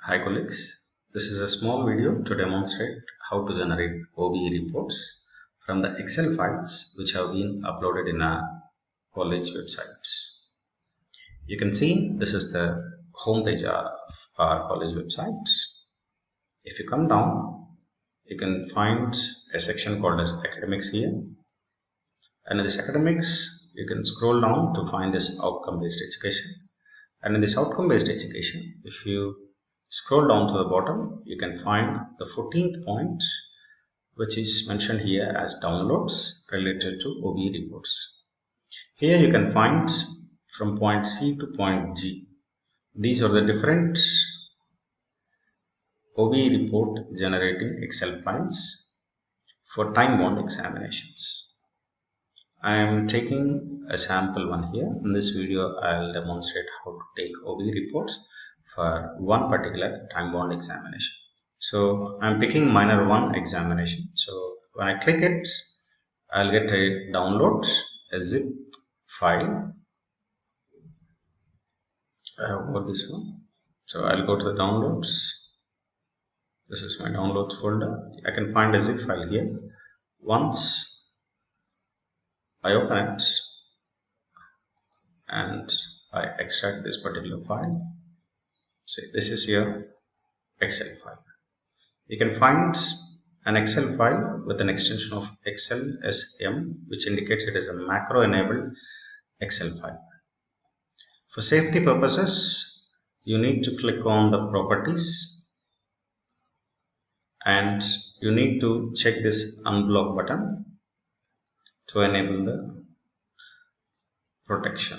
Hi colleagues, this is a small video to demonstrate how to generate OBE reports from the Excel files which have been uploaded in our college websites. You can see this is the home page of our college website. If you come down, you can find a section called as academics here, and in this academics you can scroll down to find this outcome based education. And in this outcome based education, if you scroll down to the bottom, you can find the 14th point, which is mentioned here as downloads related to OBE reports. Here you can find from point C to point G. These are the different OBE report generating Excel files for time-bound examinations. I am taking a sample one here. In this video, I'll demonstrate how to take OBE reports for one particular time-bound examination. So I'm picking minor 1 examination. So when I click it, I'll get a download, a zip file. I have got this one. So I'll go to the downloads. This is my downloads folder. I can find a zip file here. Once I open it and I extract this particular file. So this is your Excel file. You can find an Excel file with an extension of Excel SM, which indicates it is a macro enabled Excel file. For safety purposes, you need to click on the properties and you need to check this unblock button to enable the protection.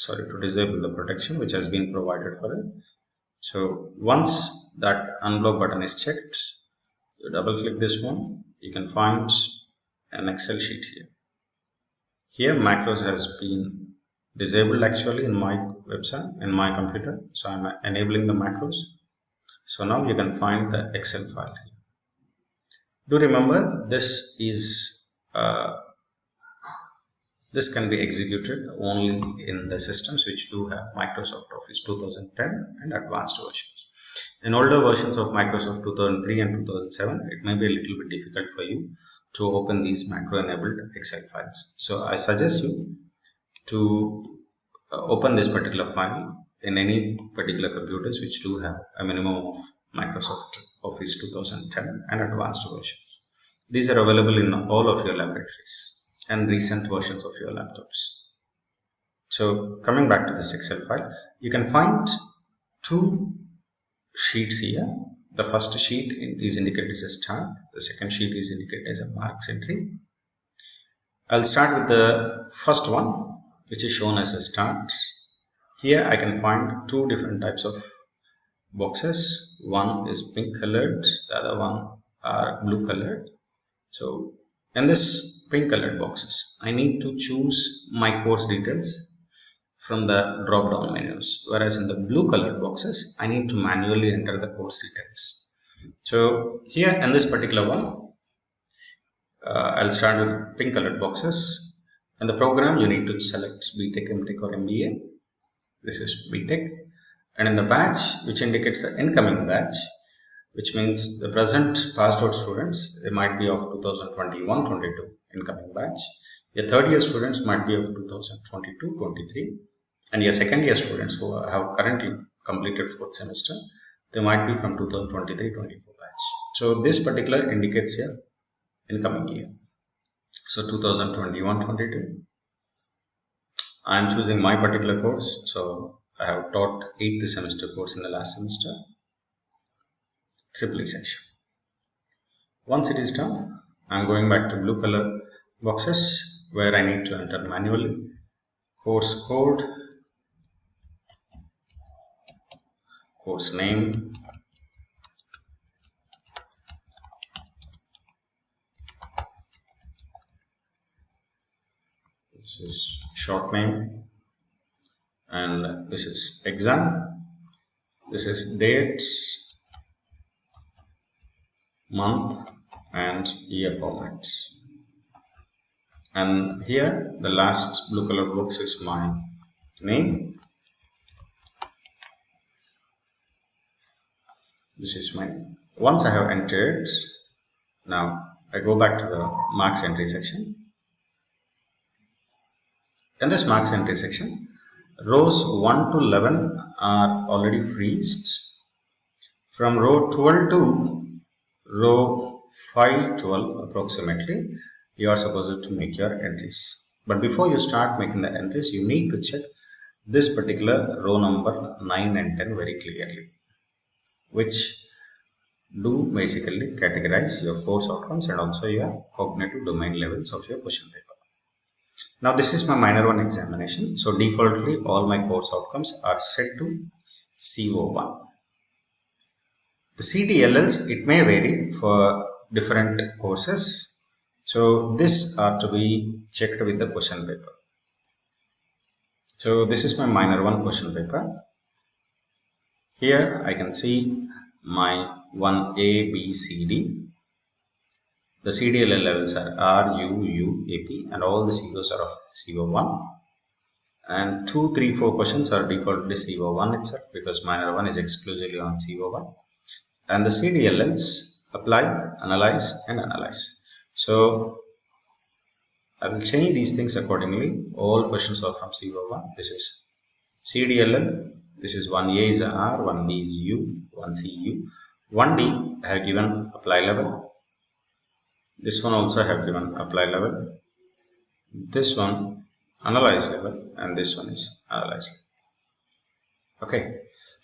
To disable the protection which has been provided for it. So once that unblock button is checked, you double click this one, you can find an Excel sheet here. Here macros has been disabled actually in my website, in my computer. So I'm enabling the macros. So now you can find the Excel file here. Do remember this can be executed only in the systems which do have Microsoft Office 2010 and advanced versions. In older versions of Microsoft 2003 and 2007, it may be a little bit difficult for you to open these macro-enabled Excel files. So I suggest you to open this particular file in any particular computers which do have a minimum of Microsoft Office 2010 and advanced versions. These are available in all of your laboratories and recent versions of your laptops. So coming back to this Excel file, you can find two sheets here. The first sheet is indicated as a start. The second sheet is indicated as a marks entry. I'll start with the first one, which is shown as a start. Here I can find two different types of boxes. One is pink colored, the other one are blue colored. So in this pink colored boxes, I need to choose my course details from the drop down menus, whereas in the blue colored boxes, I need to manually enter the course details. So here in this particular one, I'll start with pink colored boxes. In the program, you need to select BTech, MTech or MBA. This is BTech. And in the batch, which indicates the incoming batch, which means the present passed out students, they might be of 2021-22 incoming batch. Your third year students might be of 2022-23, and your second year students who have currently completed fourth semester, they might be from 2023-24 batch. So this particular indicates your incoming year. So 2021-22. I am choosing my particular course. So I have taught 8th semester course in the last semester. Triple section. Once it is done, I am going back to blue color boxes where I need to enter manually course code, course name, this is short name, and this is exam, this is dates, month and year format. And here the last blue color box is my name, This is my, once I have entered, now I go back to the marks entry section. In this marks entry section, rows 1 to 11 are already freezed. From row 12 to row 512 approximately, you are supposed to make your entries. But before you start making the entries, you need to check this particular row number 9 and 10 very clearly, which do basically categorize your course outcomes and also your cognitive domain levels of your question paper. Now this is my minor 1 examination. So defaultly all my course outcomes are set to CO1. The CDLLs, it may vary for different courses. So this are to be checked with the question paper. So this is my minor 1 question paper. Here I can see my 1A, B, C, D. The CDLL levels are R, U, U, AP, and all the COs are of CO1. And 2, 3, 4 questions are defaultly CO1 itself because minor 1 is exclusively on CO1. And the CDLLs apply, analyze, and analyze. So I will change these things accordingly. All questions are from CO1. This is CDLL. This is 1A is R, 1B is U, 1C U. 1D I have given apply level. This one also I have given apply level. This one analyze level, and this one is analyze level. Okay.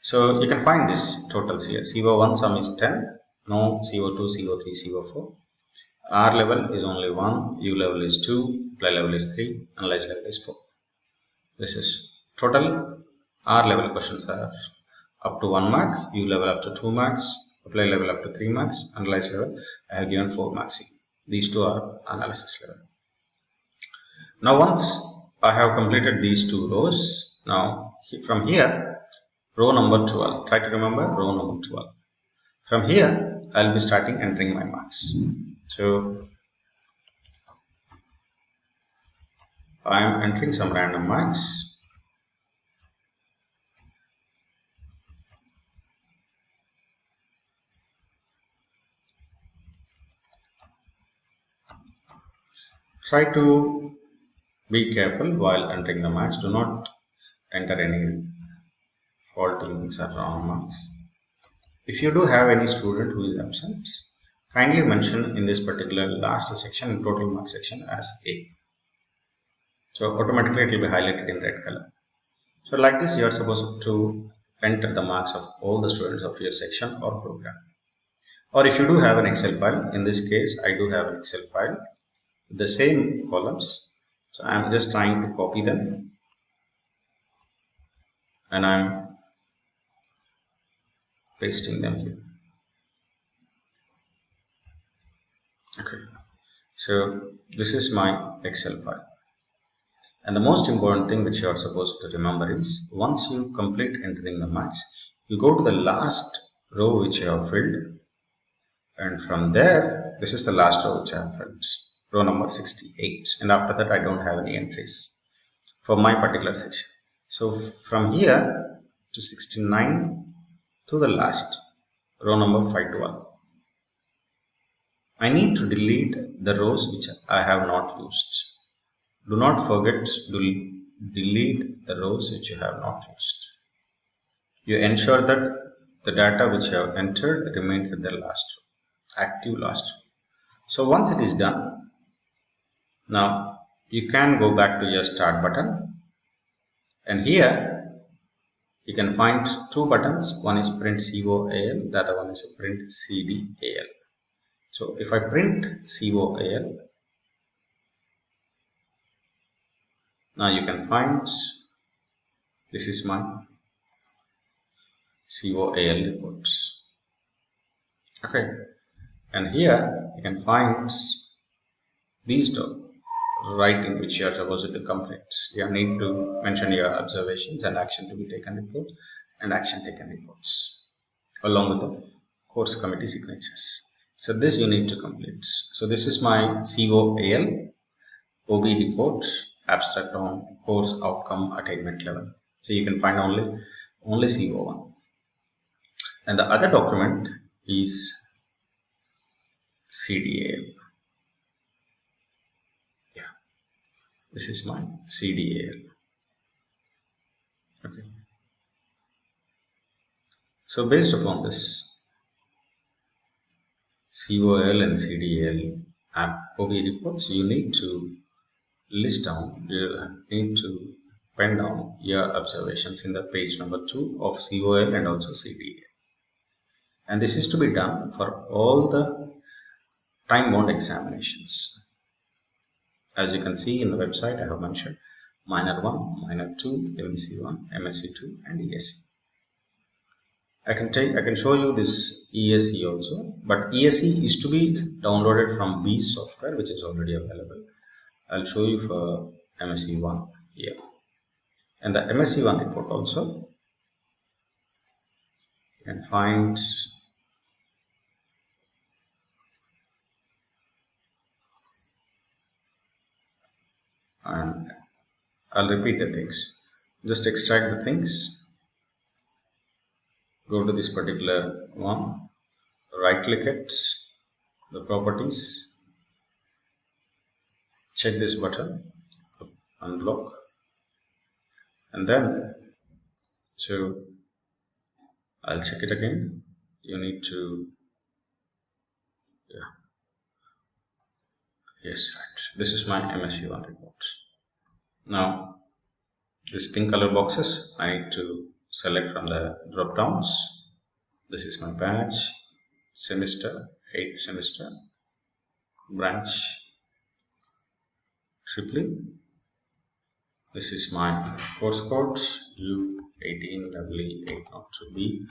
So you can find this totals here. CO1 sum is 10, no CO2, CO3, CO4. R level is only 1, U level is 2, apply level is 3, analyze level is 4. This is total. R level questions are up to 1 mark, U level up to 2 marks, apply level up to 3 marks, analyze level I have given 4 marks. These two are analysis level. Now once I have completed these two rows, now from here, row number 12. Try to remember row number 12. From here, I will be starting entering my marks. So I am entering some random marks. Try to be careful while entering the marks. Do not enter any faulty marks or wrong marks. If you do have any student who is absent, kindly mention in this particular last section, total mark section, as A. So automatically it will be highlighted in red color. So like this, you are supposed to enter the marks of all the students of your section or program. Or if you do have an Excel file, in this case I do have an Excel file with the same columns. So I am just trying to copy them, and I am pasting them here. Okay, so this is my Excel file. And the most important thing which you are supposed to remember is, once you complete entering the marks, you go to the last row which you have filled, and from there, this is the last row which I have filled, row number 68, and after that I don't have any entries for my particular section. So from here to 69 to the last, row number 512, I need to delete the rows which I have not used. Do not forget to delete the rows which you have not used. You ensure that the data which you have entered remains at the last row, active last row. So once it is done, now you can go back to your start button, and here you can find two buttons. One is print COAL, the other one is print CDAL. So if I print COAL, now you can find this is my COAL report. Okay, and here you can find these two writing which you are supposed to complete. You need to mention your observations and action to be taken report and action taken reports along with the course committee signatures. So this you need to complete. So this is my COAL OBE report, abstract on course outcome attainment level. So you can find only CO1. And the other document is CDAL. Yeah, this is my CDAL. Okay. So based upon this COL and CDAL and OBE reports, you need to list down, you need to pen down your observations in the page number 2 of COL and also CDAL. And this is to be done for all the time-bound examinations. As you can see in the website, I have mentioned minor 1, minor 2, MSc 1, MSc 2 and ESE. I can show you this ESE also, but ESE is to be downloaded from B software, which is already available. I'll show you for MSc 1 here. And the MSc 1 report also you can find and I'll repeat the things. Just extract the things, go to this particular one, right click it, the properties, check this button, unblock, and then so I'll check it again. You need to, yeah, yes, right. This is my MSc 1 report. Now this pink color boxes I need to select from the drop downs. This is my batch, semester, 8th semester, branch, triply. This is my course code U18W802B.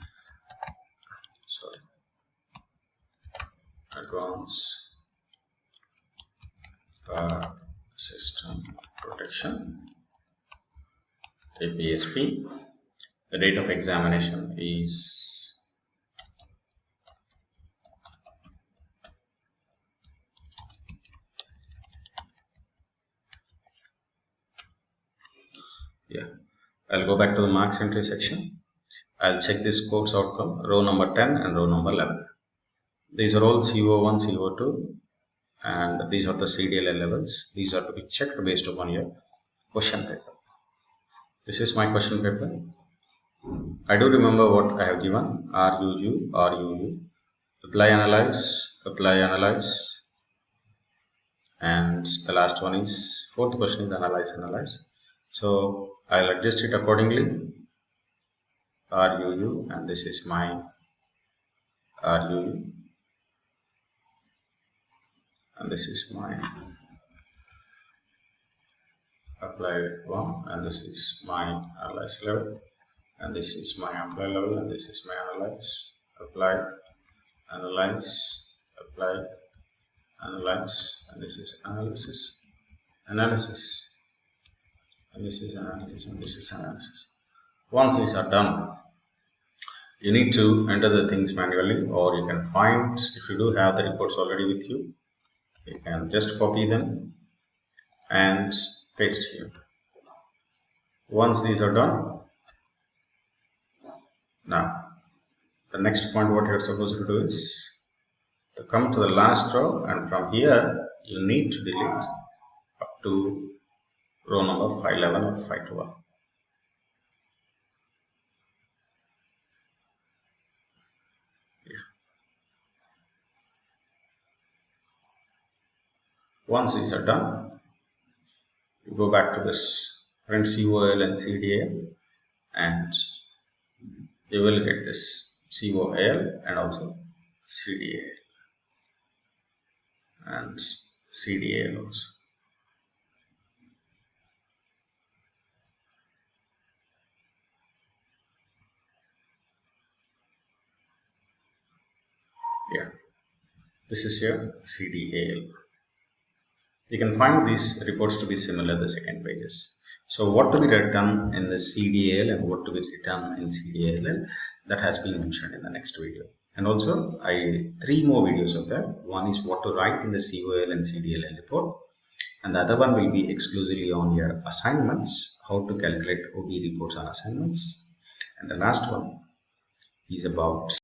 Sorry, advanced system protection, APSP. The date of examination is I'll go back to the marks entry section. I'll check this course outcome, row number 10 and row number 11. These are all CO1, CO2 and these are the CDL levels. These are to be checked based upon your question paper. This is my question paper. I do remember what I have given: RUU, RUU, apply, analyze, and the last one is, fourth question is analyze, analyze. So I'll adjust it accordingly. RUU, and this is my RUU, and this is my apply 1, and this is my analyze level, and this is my apply level, and this is my analyze, apply, analyze, apply, analyze, and this is analysis, analysis, and this is analysis, and this is analysis. Once these are done, you need to enter the things manually, or you can find, if you do have the reports already with you, you can just copy them and paste here. Once these are done, now the next point what you're supposed to do is to come to the last row, and from here you need to delete up to row number 511 or 512. Once these are done, you go back to this print COL and CDAL, and you will get this COL and also CDAL and CDAL also. Yeah, this is your CDAL. You can find these reports to be similar, the second pages. So what to be written in the CDAL and what to be written in CDAL, that has been mentioned in the next video. And also 3 more videos of that. One is what to write in the COL and CDAL report, and the other one will be exclusively on your assignments, how to calculate OBE reports on assignments, and the last one is about